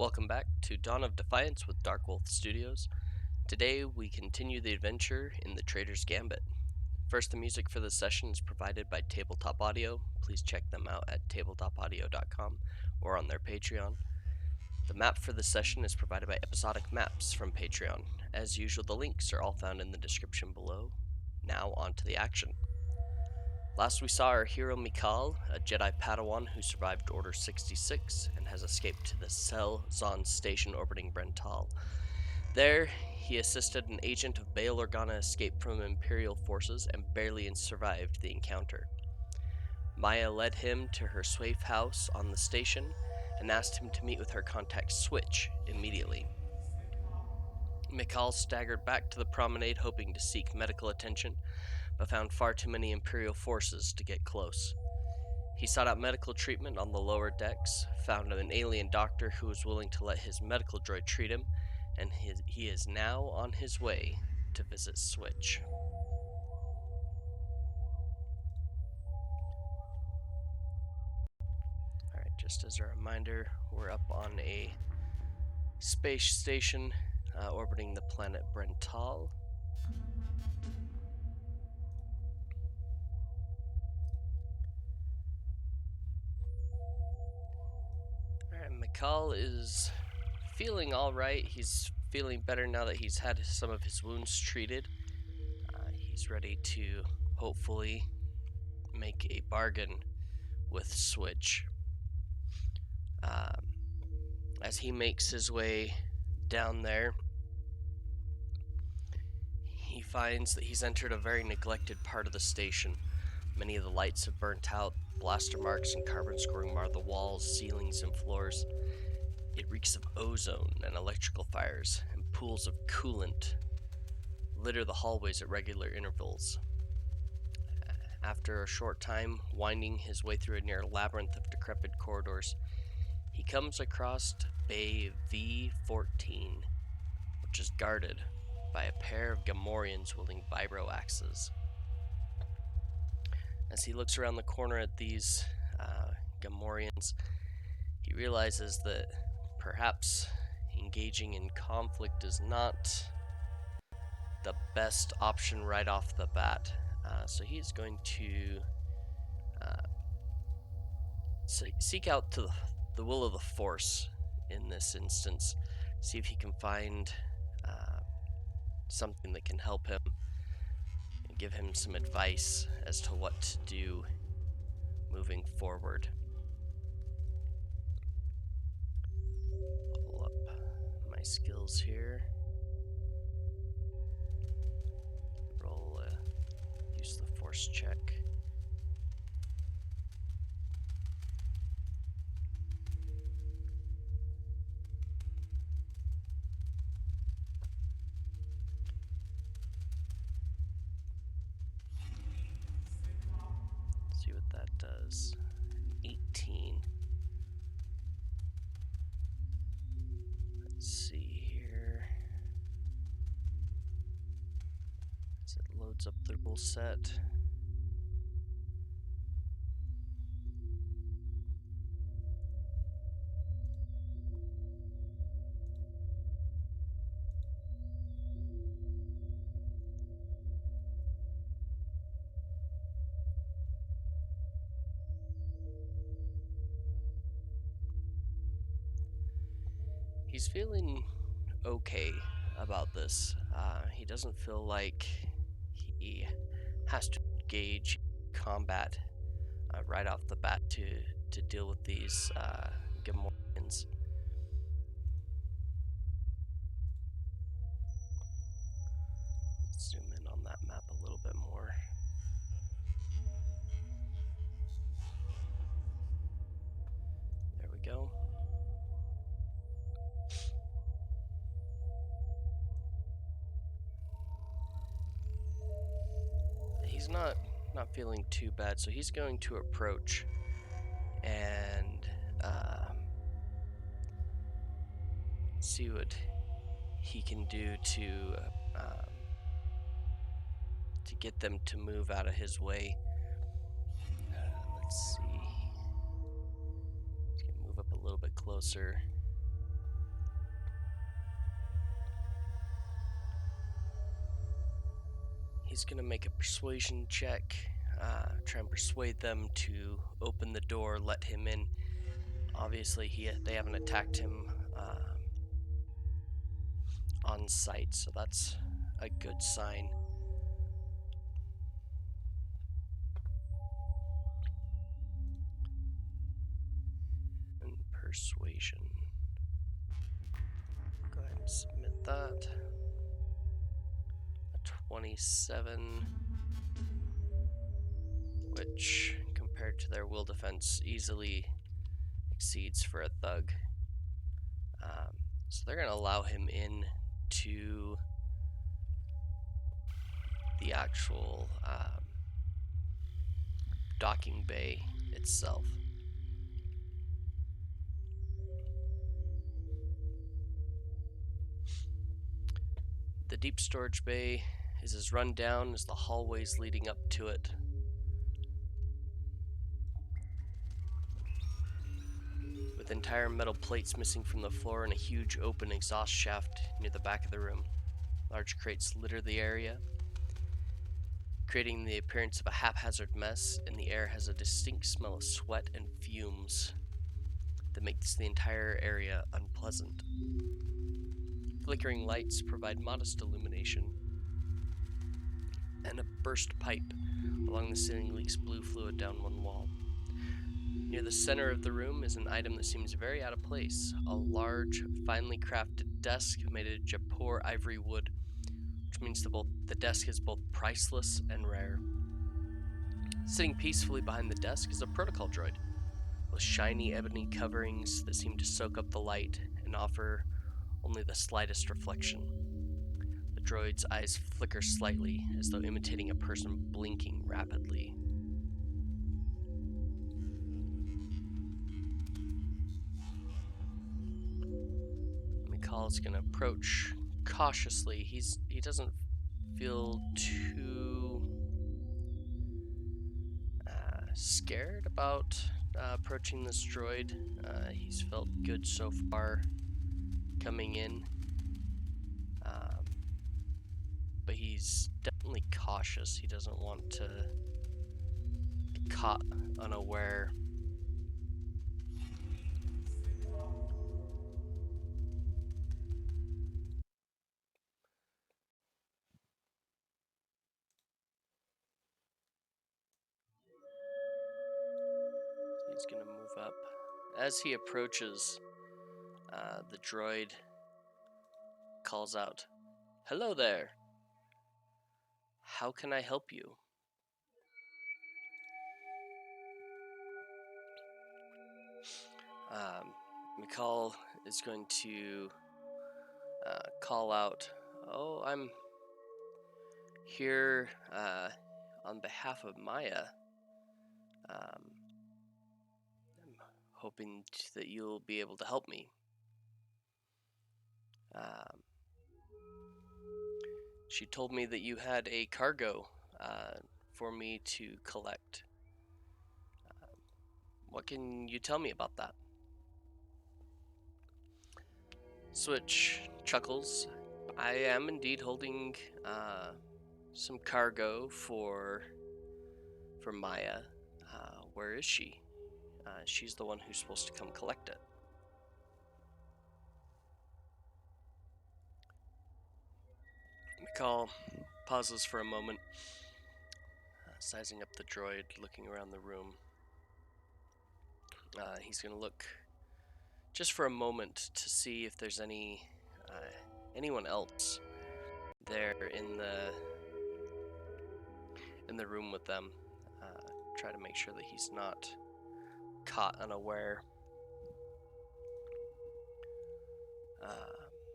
Welcome back to Dawn of Defiance with Dark Wolf Studios. Today we continue the adventure in the Trader's Gambit. First, the music for this session is provided by Tabletop Audio. Please check them out at tabletopaudio.com or on their Patreon. The map for this session is provided by Episodic Maps from Patreon. As usual, the links are all found in the description below. Now on to the action. Last we saw our hero Mikal, a Jedi padawan who survived Order 66 and has escaped to the Sel Zonn Station orbiting Brentaal. There, he assisted an Agent of Bail Organa escape from Imperial Forces and barely survived the encounter. Maya led him to her safehouse on the station and asked him to meet with her contact Switch immediately. Mikal staggered back to the promenade hoping to seek medical attention, but found far too many Imperial forces to get close. He sought out medical treatment on the lower decks, found an alien doctor who was willing to let his medical droid treat him, and he is now on his way to visit Switch. Alright, just as a reminder, we're up on a space station orbiting the planet Brentaal. Mikal is feeling alright. He's feeling better now that he's had some of his wounds treated. He's ready to hopefully make a bargain with Switch. As he makes his way down there, he finds that he's entered a very neglected part of the station. Many of the lights have burnt out. Blaster marks and carbon scoring mar the walls, ceilings, and floors. It reeks of ozone and electrical fires, and pools of coolant litter the hallways at regular intervals. After a short time, winding his way through a near labyrinth of decrepit corridors, he comes across Bay V-14, which is guarded by a pair of Gamorreans wielding vibro axes. As he looks around the corner at these Gamorreans, he realizes that perhaps engaging in conflict is not the best option right off the bat. So he's going to seek out to the will of the Force in this instance. See if he can find something that can help him and give him some advice as to what to do moving forward. Pull up my skills here. Roll use the Force check. See what that does. 18. Let's see here. As it loads up the rule set. He's feeling okay about this. He doesn't feel like he has to engage combat right off the bat to deal with these Gamorreans. Let's zoom in on that map a little bit more. There we go. He's not feeling too bad, so he's going to approach and see what he can do to get them to move out of his way. Let's see. Let's move up a little bit closer. He's gonna make a persuasion check, try and persuade them to open the door, let him in. Obviously, they haven't attacked him on sight, so that's a good sign. And persuasion. Go ahead and submit that. A 27, which compared to their will defense easily exceeds for a thug. So they're going to allow him in to the actual docking bay itself. The deep storage bay is as run down as the hallways leading up to it. With entire metal plates missing from the floor and a huge open exhaust shaft near the back of the room. Large crates litter the area, creating the appearance of a haphazard mess, and the air has a distinct smell of sweat and fumes that makes the entire area unpleasant. Flickering lights provide modest illumination, and a burst pipe along the ceiling leaks blue fluid down one wall. Near the center of the room is an item that seems very out of place, a large, finely crafted desk made of Jaipur ivory wood, which means the desk is both priceless and rare. Sitting peacefully behind the desk is a protocol droid, with shiny ebony coverings that seem to soak up the light and offer only the slightest reflection. The droid's eyes flicker slightly, as though imitating a person blinking rapidly. Mikal's gonna approach cautiously. He doesn't feel too scared about approaching this droid. He's felt good so far coming in, but he's definitely cautious. He doesn't want to be caught unaware. He's gonna move up. As he approaches, the droid calls out, "Hello there. How can I help you?" Mikal is going to call out, "Oh, I'm here on behalf of Maya. I'm hoping that you'll be able to help me." She told me that you had a cargo for me to collect. What can you tell me about that? Switch chuckles. I am indeed holding some cargo for Maya. Where is she? She's the one who's supposed to come collect it. Mikal pauses for a moment, sizing up the droid, looking around the room. He's going to look just for a moment to see if there's anyone else there in the room with them. Try to make sure that he's not caught unaware.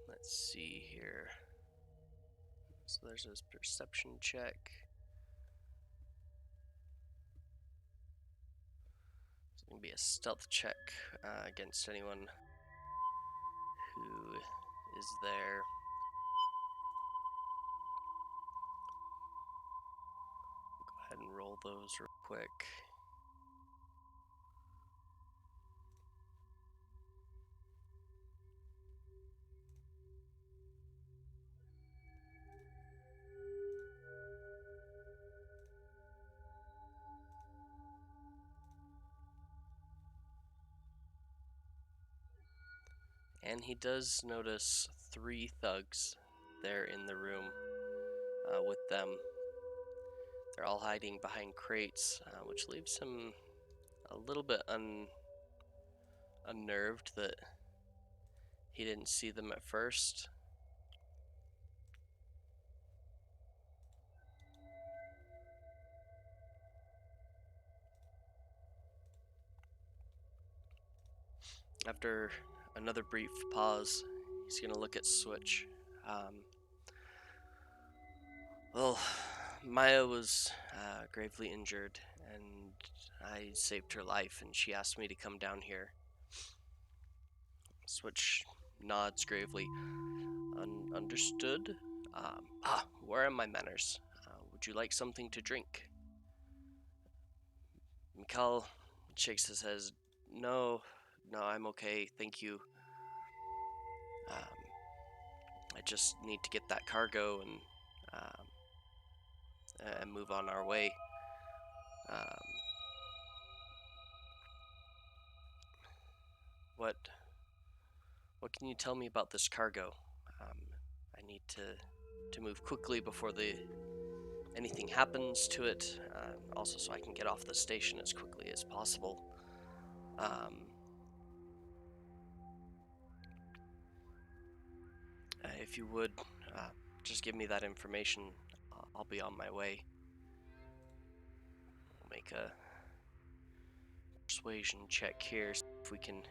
Let's see here. So there's his perception check. It's going to be a stealth check against anyone who is there. Go ahead and roll those real quick. And he does notice 3 thugs there in the room with them. They're all hiding behind crates, which leaves him a little bit unnerved that he didn't see them at first. After another brief pause, he's gonna look at Switch. Well, Maya was gravely injured, and I saved her life, and she asked me to come down here. Switch nods gravely. Understood. Where are my manners? Would you like something to drink? Mikal shakes his head. No, I'm okay, thank you. I just need to get that cargo and move on our way. What can you tell me about this cargo? I need to move quickly before anything happens to it. Also, so I can get off the station as quickly as possible. If you would, just give me that information. I'll be on my way. We'll make a persuasion check here, see if we can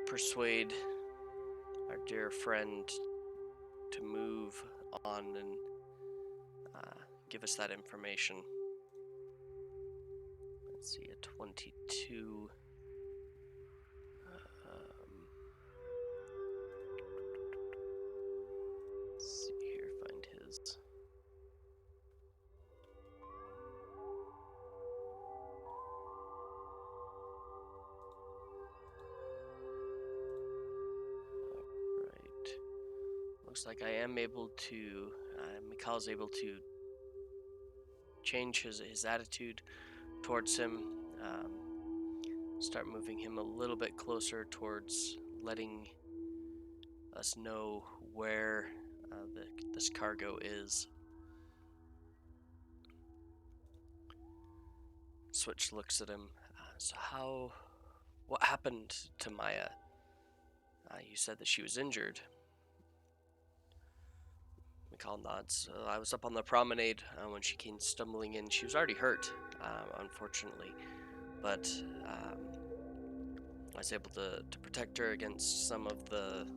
persuade our dear friend to move on and give us that information. Let's see, a 22. Let's see here, find his. Alright. Looks like I am able to, Mikal's able to change his attitude towards him, start moving him a little bit closer towards letting us know where this cargo is. Switch looks at him. What happened to Maya? You said that she was injured. Mikal nods. I was up on the promenade when she came stumbling in. She was already hurt, unfortunately, but I was able to protect her against some of the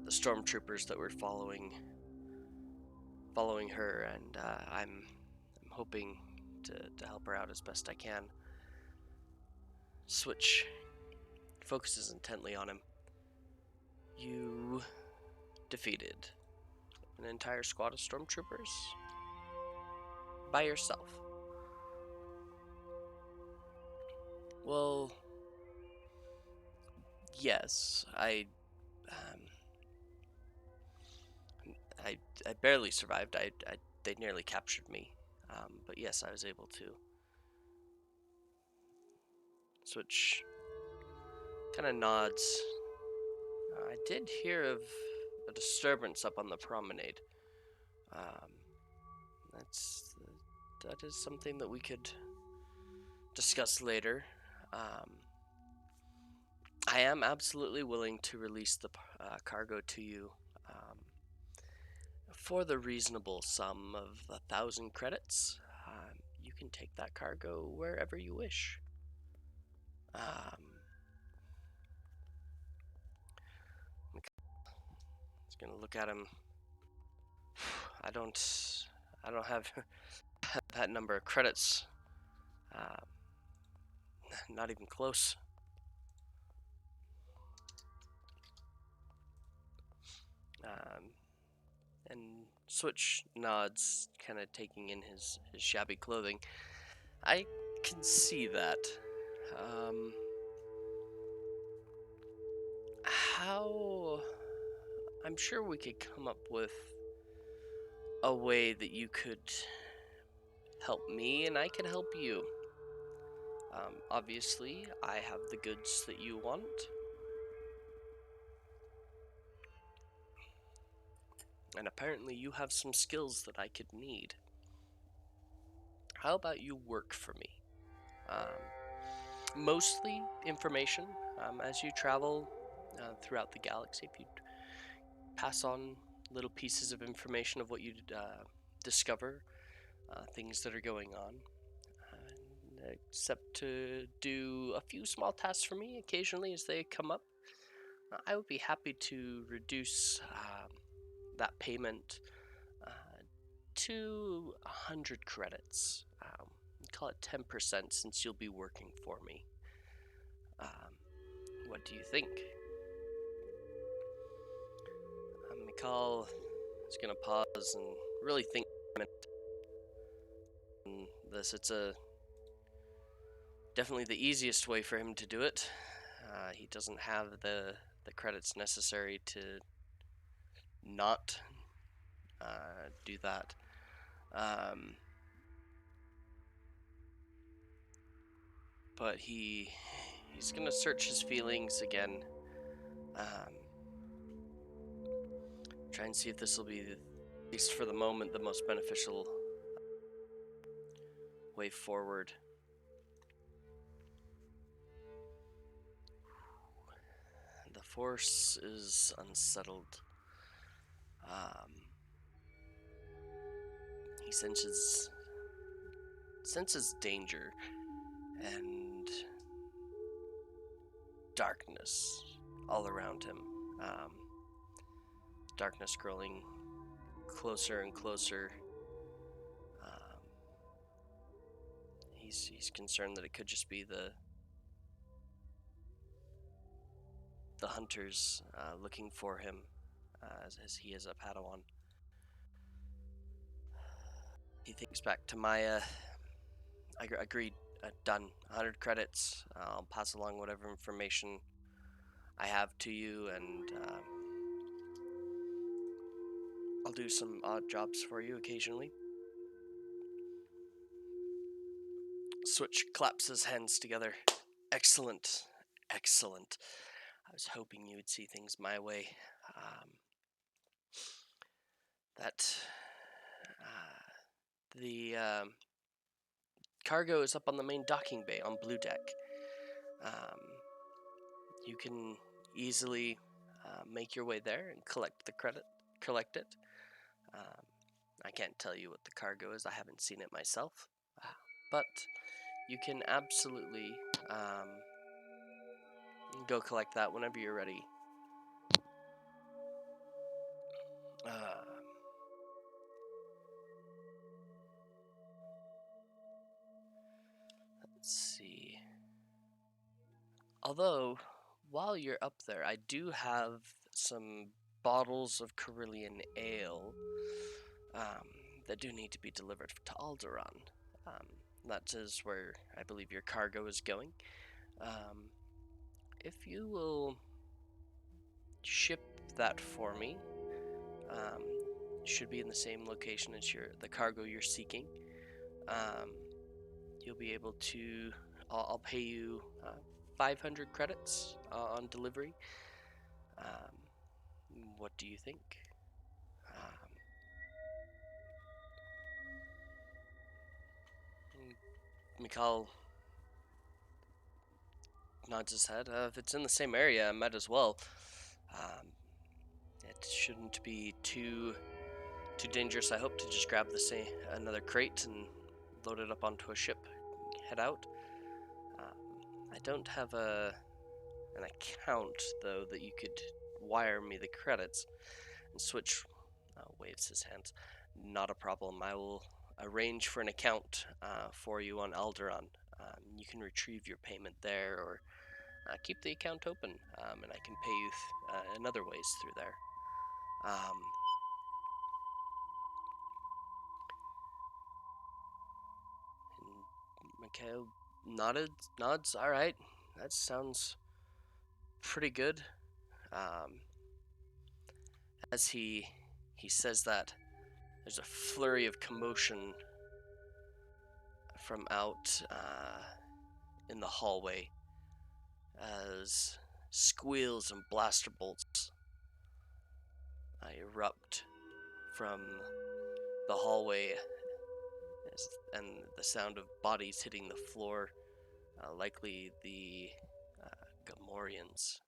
stormtroopers that were following her, and I'm hoping to help her out as best I can. Switch focuses intently on him. You defeated an entire squad of stormtroopers by yourself. Well, yes, I barely survived. They nearly captured me, but yes, I was able to. Switch kind of nods. I did hear of a disturbance up on the promenade. That is something that we could discuss later. I am absolutely willing to release the cargo to you for the reasonable sum of 1,000 credits. You can take that cargo wherever you wish. He's gonna look at him. I don't have that number of credits. Not even close. And Switch nods, kind of taking in his shabby clothing. I can see that. I'm sure we could come up with a way that you could help me and I could help you. Obviously, I have the goods that you want. And apparently you have some skills that I could need. How about you work for me? Mostly information as you travel throughout the galaxy. If you pass on little pieces of information of what you discover, things that are going on, except to do a few small tasks for me occasionally as they come up. I would be happy to reduce that payment to 100 credits. Call it 10% since you'll be working for me. What do you think? Mikal is going to pause and really think on this. It's definitely the easiest way for him to do it. He doesn't have the credits necessary to not do that. But he's gonna search his feelings again. Try and see if this will be, at least for the moment, the most beneficial way forward. The Force is unsettled. He senses danger and darkness all around him. Darkness growing closer and closer. He's concerned that it could just be the hunters looking for him, as he is a padawan. He thinks back to Maya. Agreed. Done. 100 credits. I'll pass along whatever information I have to you, and I'll do some odd jobs for you occasionally. Switch claps his hands together. Excellent. Excellent. I was hoping you would see things my way. The cargo is up on the main docking bay on Blue Deck. You can easily make your way there and collect it. I can't tell you what the cargo is. I haven't seen it myself. But you can absolutely go collect that whenever you're ready. Let's see. Although, while you're up there, I do have some bottles of Carillion ale that do need to be delivered to Alderaan. That is where I believe your cargo is going. If you will ship that for me, should be in the same location as the cargo you're seeking. You'll be able to. I'll pay you 500 credits on delivery. What do you think? Mikal nods his head. If it's in the same area, I might as well. It shouldn't be too dangerous. I hope to just grab another crate and load it up onto a ship, head out. I don't have an account though that you could wire me the credits. And Switch waves his hands. Not a problem. I will arrange for an account for you on Alderaan. You can retrieve your payment there, or keep the account open, and I can pay you in other ways through there. Mikal nods. All right, that sounds pretty good. As he says that, there's a flurry of commotion from out in the hallway as squeals and blaster bolts erupt from the hallway and the sound of bodies hitting the floor, likely the Gamorreans.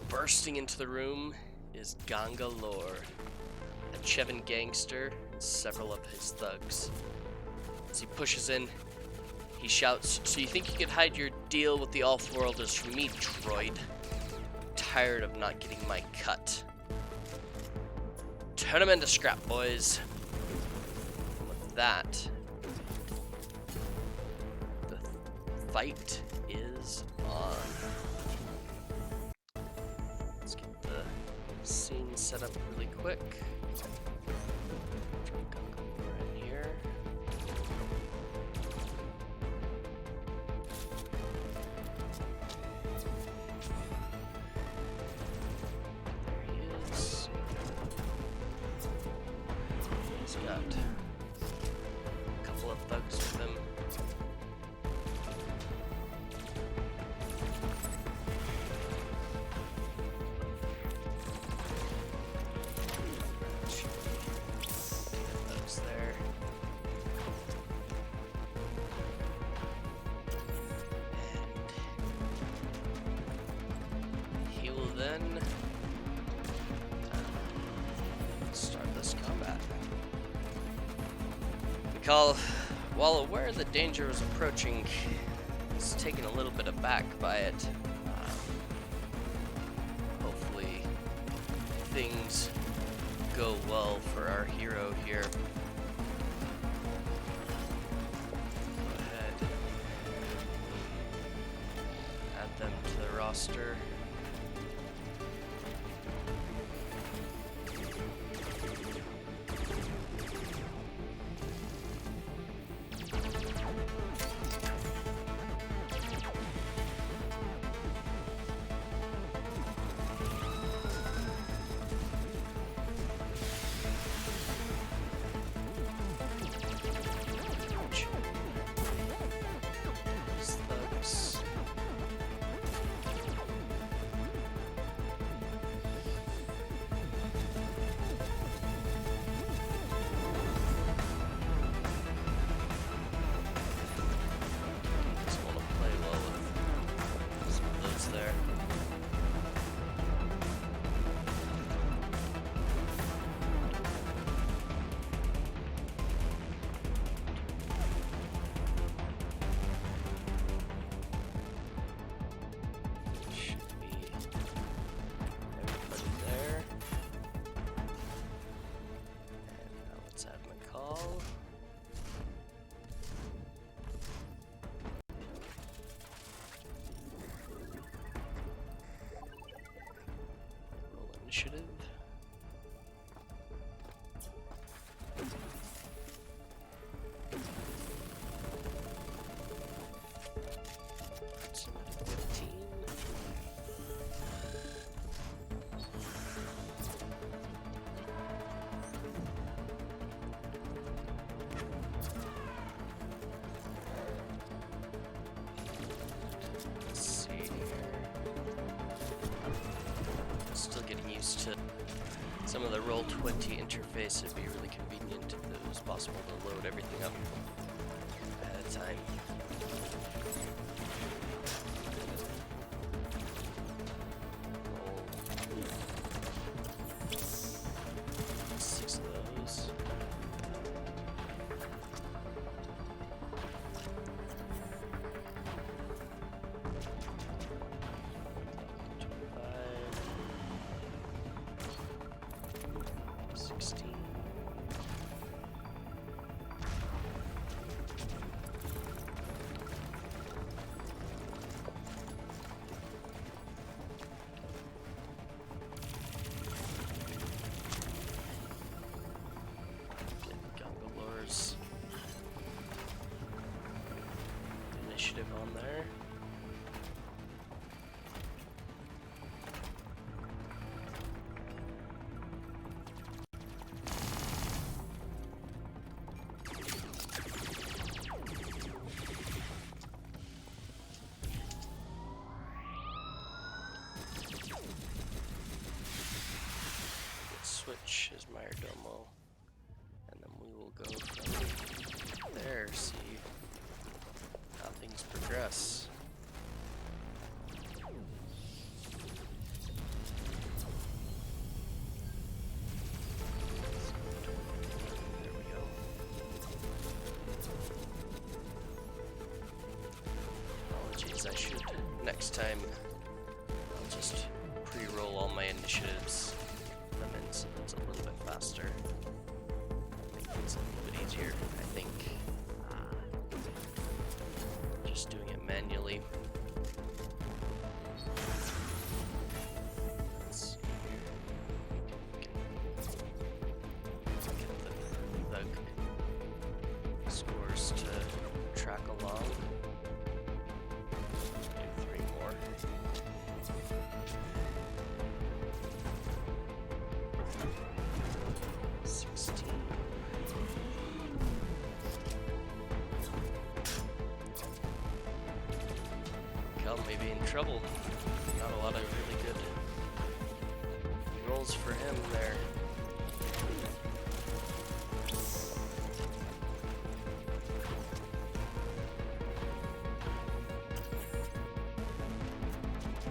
Bursting into the room is Ganga Lore, a Chevin gangster, and several of his thugs. As he pushes in, he shouts, "So you think you could hide your deal with the All-Worlders from me, droid? Tired of not getting my cut. Turn 'em into scrap, boys." And with that, the fight is on. Let's get the scene set up really quick. We're in here. There he is. He's got a couple of thugs with him. There. And he will then start this combat. Mikal, while aware the danger was approaching, is taken a little bit aback by it. Hopefully things go well for our hero here. Add them to the roster. Initiative. Submitted 15. Let's see here. Still getting used to some of the Roll20 interface. It'd be really convenient if it was possible to load everything up ahead of time. Roll 6 of those. switch his Mayordomo, and then we will go from there, see how things progress. There we go. Apologies, I should next time I'll just pre-roll all my initiatives them in so it's a little bit faster. Make things a little bit easier, I think. Just doing it manually. Let's see here. Get the thug scores to track along. Do 3 more. 16. Mikal may be in trouble. Not a lot of really good rolls for him there.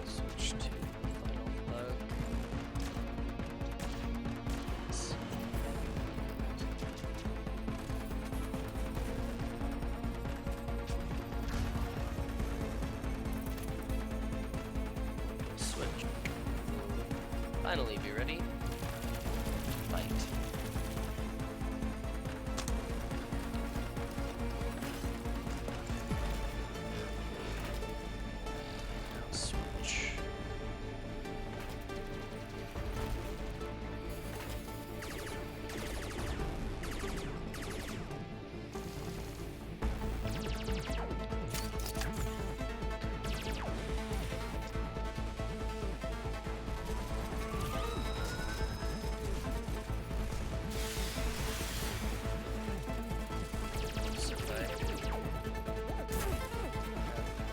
Switch to final plug. Switch. Finally, be ready. Fight. Now switch.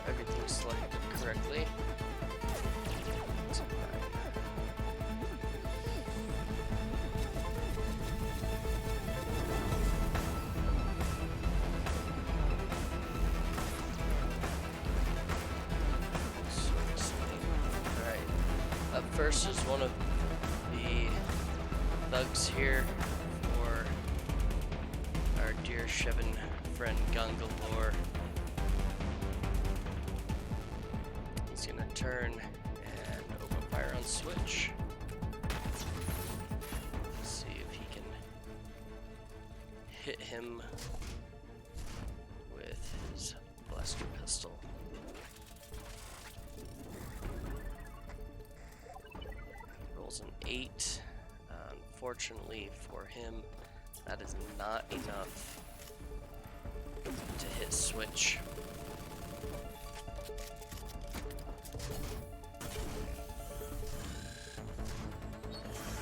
Everything's selected correctly. Alright. Up first is one of the thugs here for our dear Shevin friend Ganga. He's gonna turn and open fire on switch. See if he can hit him with his blaster pistol. Rolls an 8. Unfortunately for him, that is not enough to hit switch.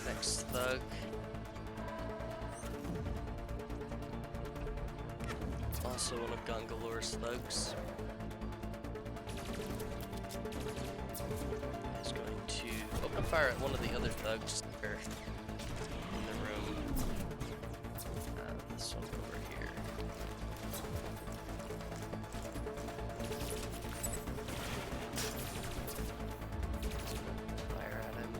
Next thug. Also one of Gangalore's thugs. He's going to open fire at one of the other thugs there in the room. This one over here. Fire at him.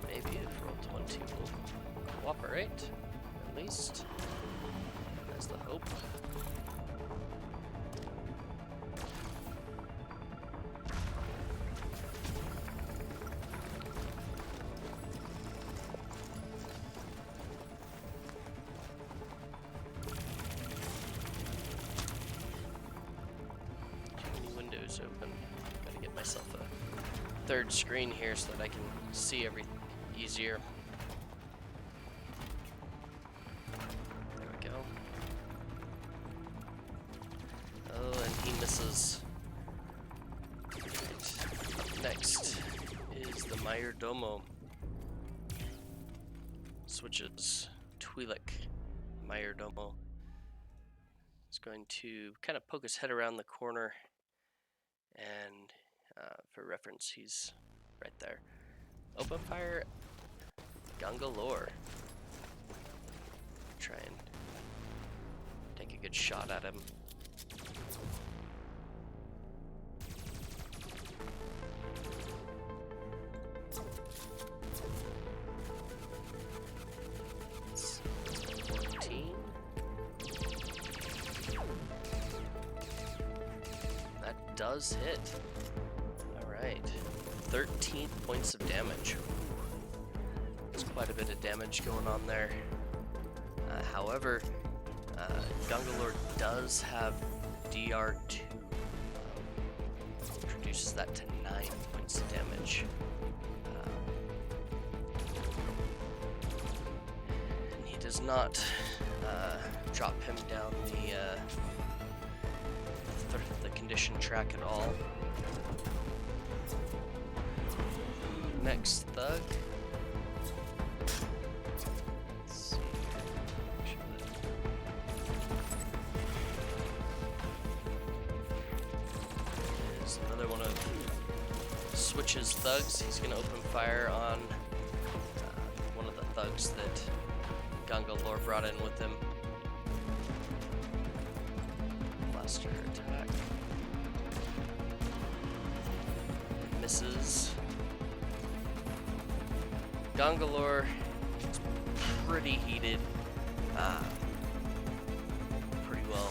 Maybe if roll 20 will cooperate, at least. That's the hope. Too many windows open. Gotta get myself a third screen here so that I can see everything easier. There we go. Oh, and he misses. Right. Up next is the Mayordomo. Switches Twi'lek Mayordomo. He's going to kind of poke his head around the corner, and for reference, he's right there. Open fire, Ganga lore. Try and take a good shot at him. It's 14. That does hit. Alright. 13 points of damage. There's quite a bit of damage going on there. However, Gungalore does have DR2. Reduces that to 9 points of damage. And he does not drop him down the condition track at all. Next thug. Switches thugs. He's going to open fire on one of the thugs that Ganga Lore brought in with him. Blaster attack. Misses. Ganga Lore is pretty heated. Pretty well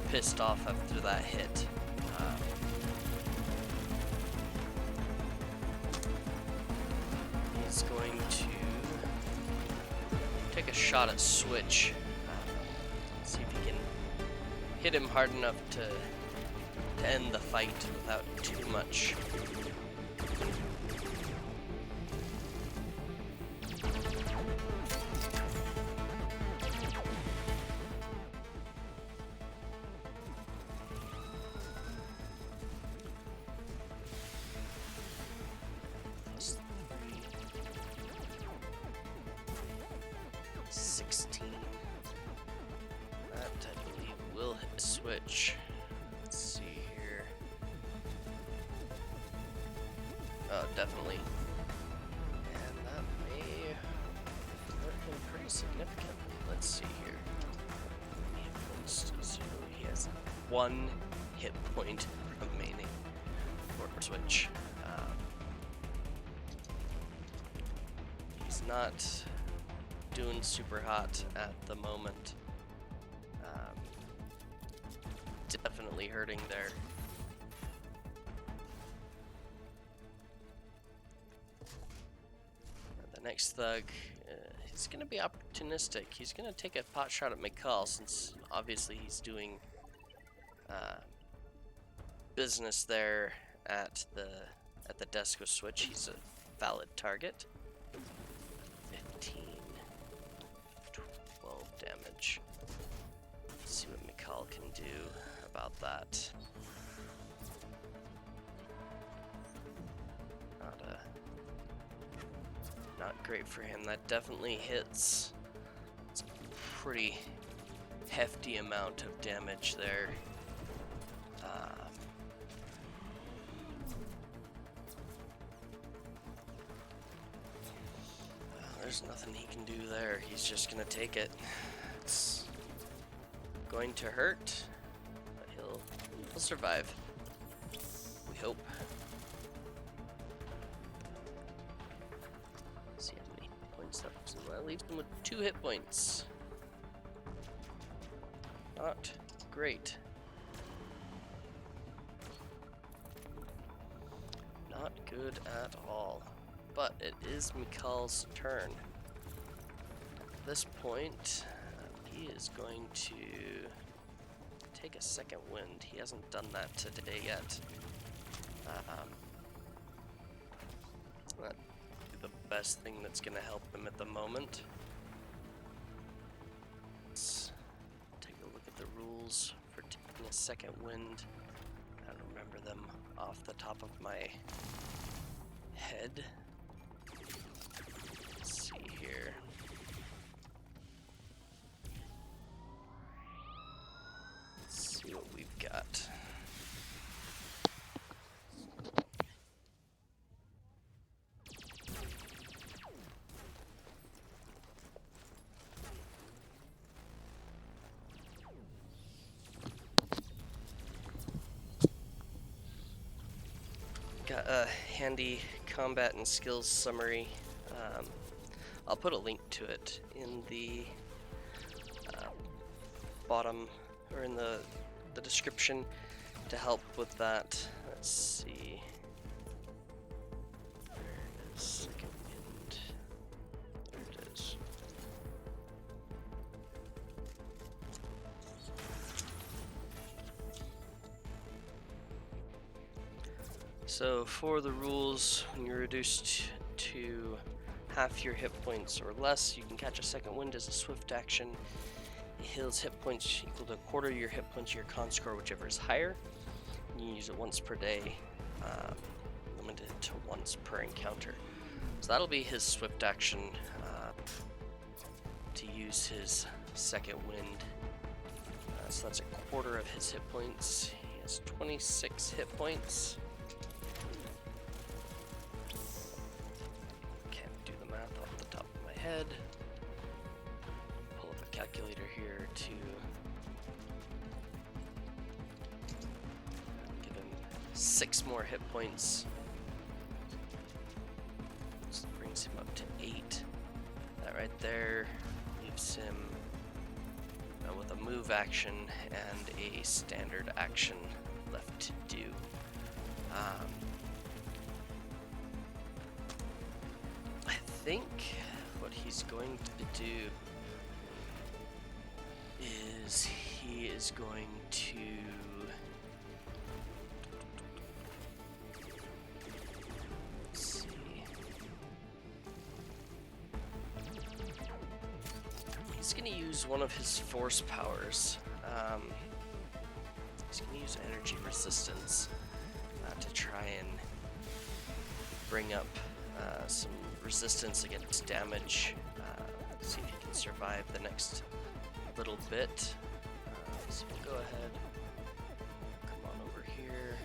pissed off after that hit. He's going to take a shot at Switch. See if he can hit him hard enough to end the fight without too much. Switch. Let's see here. Oh, definitely. And that may hurt him pretty significantly. Let's see here. Hit points to 0. He has 1 hit point remaining for Switch. He's not doing super hot at the moment. Definitely hurting there. The next thug, he's going to be opportunistic. He's going to take a pot shot at Mikal, since obviously he's doing business there at the desk with Switch. He's a valid target. 15, 12 damage. Let's see what Mikal can do about that. Not great for him. That definitely hits. It's a pretty hefty amount of damage there. There's nothing he can do there. He's just gonna take it. It's going to hurt, but he'll survive. We hope. Let's see how many points that leaves him with 2 hit points. Not great. Not good at all. But it is Mikal's turn. At this point, he is going to take a second wind. He hasn't done that today yet. Not the best thing that's going to help him at the moment. Let's take a look at the rules for taking a second wind. I don't remember them off the top of my head. Let's see here. got? Got a handy combat and skills summary. I'll put a link to it in the bottom, or in the description, to help with that. Let's see. There it is. Second wind. There it is. So for the rules, when you're reduced to half your hit points or less, you can catch a second wind as a swift action. It heals hit points equal to a quarter of your hit points of your con score, whichever is higher. You can use it once per day, limited to once per encounter. So that'll be his swift action to use his second wind. So that's a quarter of his hit points. He has 26 hit points. Can't do the math off the top of my head. Pull up a calculator here to give him 6 more hit points. This brings him up to 8. That right there leaves him with a move action and a standard action left to do. I think what he's going to do is he is going to see. He's going to use one of his force powers. He's going to use energy resistance to try and bring up some resistance against damage. See if he can survive the next little bit. So we'll go ahead, come on over here.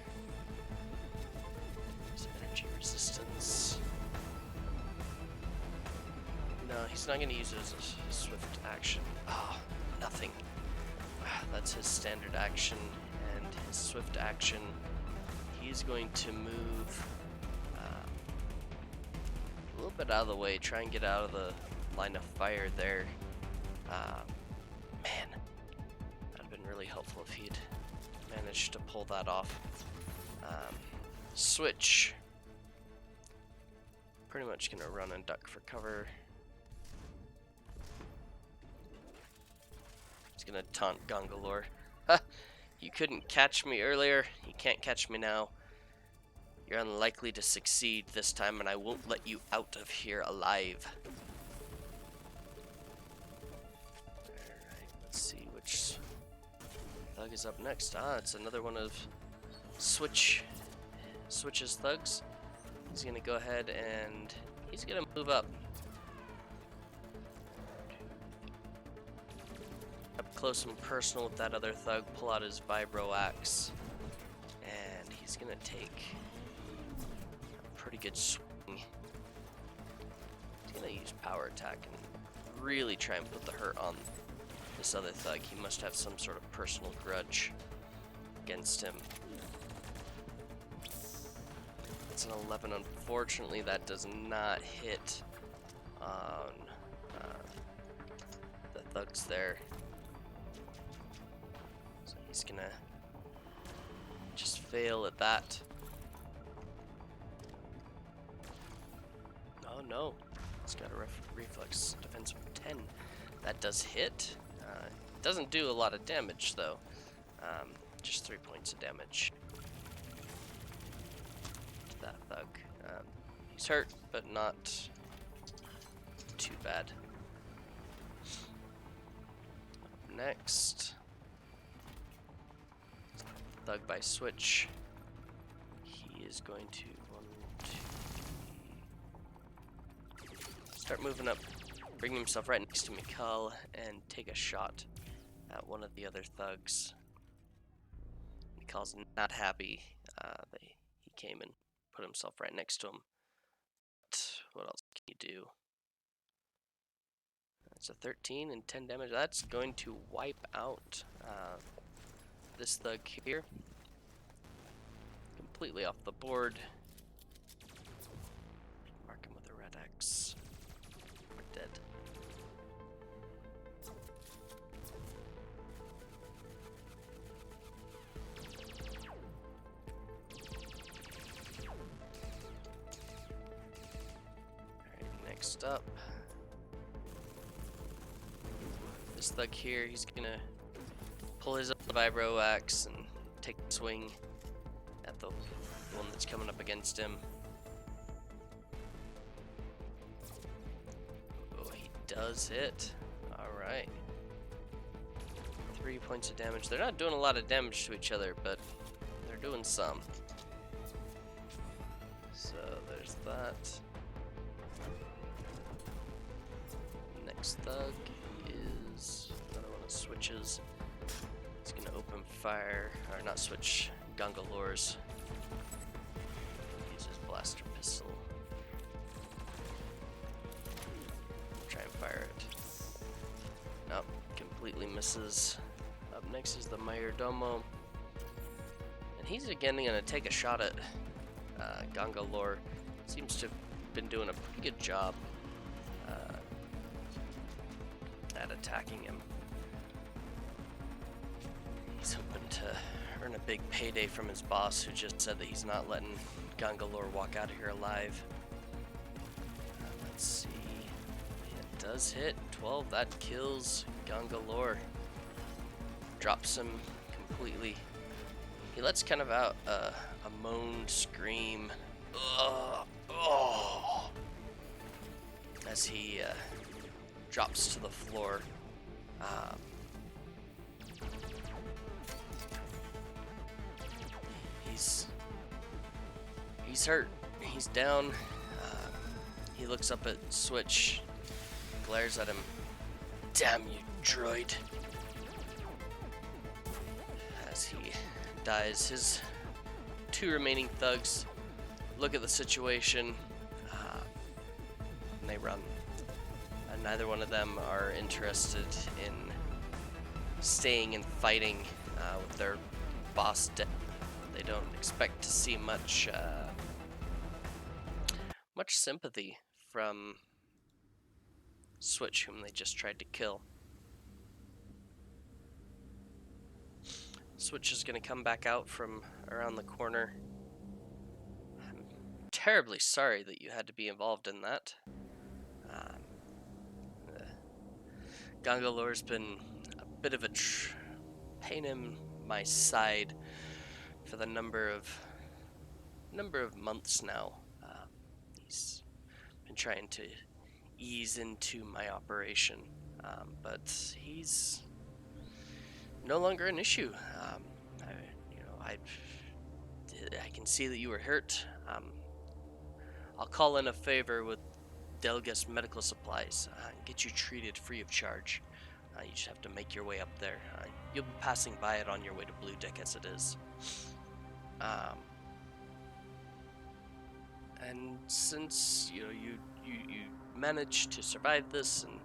Use energy resistance. No, he's not going to use it as a swift action. Oh, nothing. That's his standard action, and his swift action, he's going to move a little bit out of the way, try and get out of the line of fire there. Man, that'd have been really helpful if he'd managed to pull that off. Switch. Pretty much gonna run and duck for cover. He's gonna taunt Ganga. Ha! You couldn't catch me earlier, you can't catch me now. You're unlikely to succeed this time, and I won't let you out of here alive. Alright, let's see which thug is up next. It's another one of Switch's thugs. He's gonna go ahead and he's gonna move up. Up close and personal with that other thug, pull out his vibro axe, and he's gonna take a pretty good swing. He's gonna use power attack and really try and put the hurt on this other thug. He must have some sort of personal grudge against him. It's an 11. Unfortunately, that does not hit on the thugs there. So he's gonna just fail at that. Oh no, he's got a reflex defense of 10. That does hit. Doesn't do a lot of damage though. Just 3 points of damage. That thug. He's hurt, but not too bad. Up next, thug by Switch. He is going to start moving up, bring himself right next to Mikal, and take a shot at one of the other thugs. Mikal's not happy that he came and put himself right next to him. But what else can you do? That's a 13 and 10 damage. That's going to wipe out this thug here. Completely off the board. Mark him with a red X. We're dead. Alright, next up. This thug here, he's gonna pull his vibro axe and take a swing at the one that's coming up against him. Oh, he does hit. Alright. 3 points of damage. They're not doing a lot of damage to each other, but they're doing some. So there's that. Next thug is another one of switches. He's gonna open fire, or not switch, Ganga lures. Use his blaster pistol. Try and fire it. Nope, completely misses. Up next is the Mayordomo. And he's again gonna take a shot at Ganga lore. Seems to have been doing a pretty good job at attacking him. He's hoping to earn a big payday from his boss, who just said that he's not letting Ganga lore walk out of here alive. Let's see. It does hit 12. That kills Ganga lore. Drops him completely. He lets kind of out a moan scream. Oh, as he drops to the floor. He's hurt. He's down. He looks up at Switch, glares at him. Damn you, droid. As he dies, his 2 remaining thugs look at the situation, and they run. And neither one of them are interested in staying and fighting with their boss dead. They don't expect to see much sympathy from Switch, whom they just tried to kill. Switch is going to come back out from around the corner. I'm terribly sorry that you had to be involved in that. Ganga lore's been a bit of a pain in my side for the number of months now. He's been trying to ease into my operation, but he's no longer an issue. I can see that you were hurt. I'll call in a favor with Delga's medical supplies and get you treated free of charge. You just have to make your way up there. You'll be passing by it on your way to Blue Deck as it is. And since you managed to survive this, and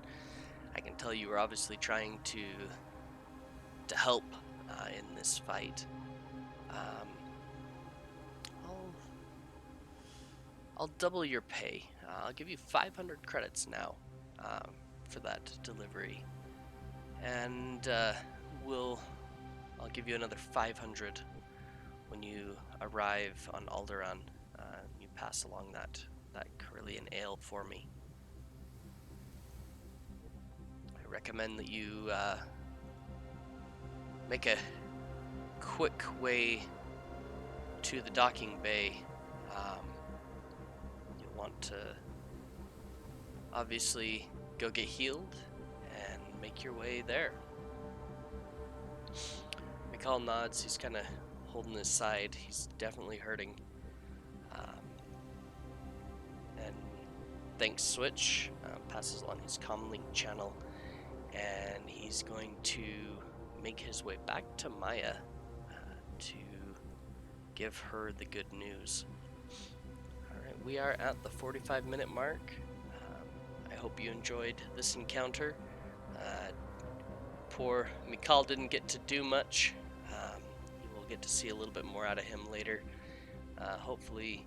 I can tell you were obviously trying to help in this fight, I'll double your pay. I'll give you 500 credits now for that delivery, and I'll give you another 500 when you arrive on Alderaan. You pass along that Carillion ale for me. I recommend that you make a quick way to the docking bay. You'll want to obviously go get healed and make your way there. Mikal nods. He's kind of holding his side. He's definitely hurting. And thanks, Switch. Passes along his comlink channel, and he's going to make his way back to Maya to give her the good news. Alright, we are at the 45-minute mark. I hope you enjoyed this encounter. Poor Mikal didn't get to do much. You will get to see a little bit more out of him later. Hopefully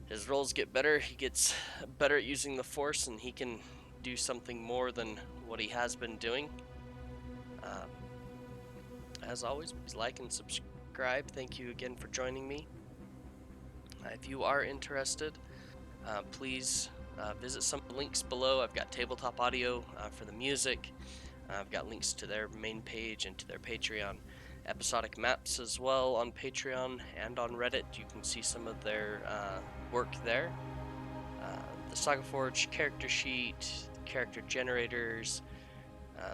his roles get better. He gets better at using the Force, and he can do something more than what he has been doing. As always, please like and subscribe. Thank you again for joining me. If you are interested, please visit some links below. I've got tabletop audio for the music. I've got links to their main page and to their Patreon. Episodic maps as well on Patreon and on Reddit. You can see some of their work there. The Saga Forge character sheet, character generators,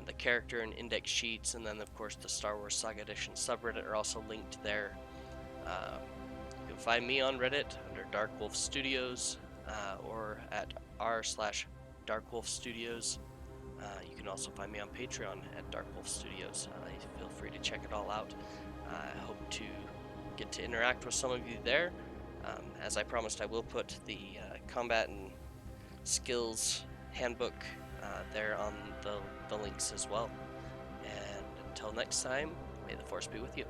the character and index sheets, and then of course the Star Wars Saga Edition subreddit are also linked there. You can find me on Reddit under Dark Wolf Studios or at r/Dark Wolf Studios. You can also find me on Patreon at Dark Wolf Studios. Feel free to check it all out. I hope to get to interact with some of you there. As I promised, I will put the combat and skills handbook there on the links as well. And until next time, may the Force be with you.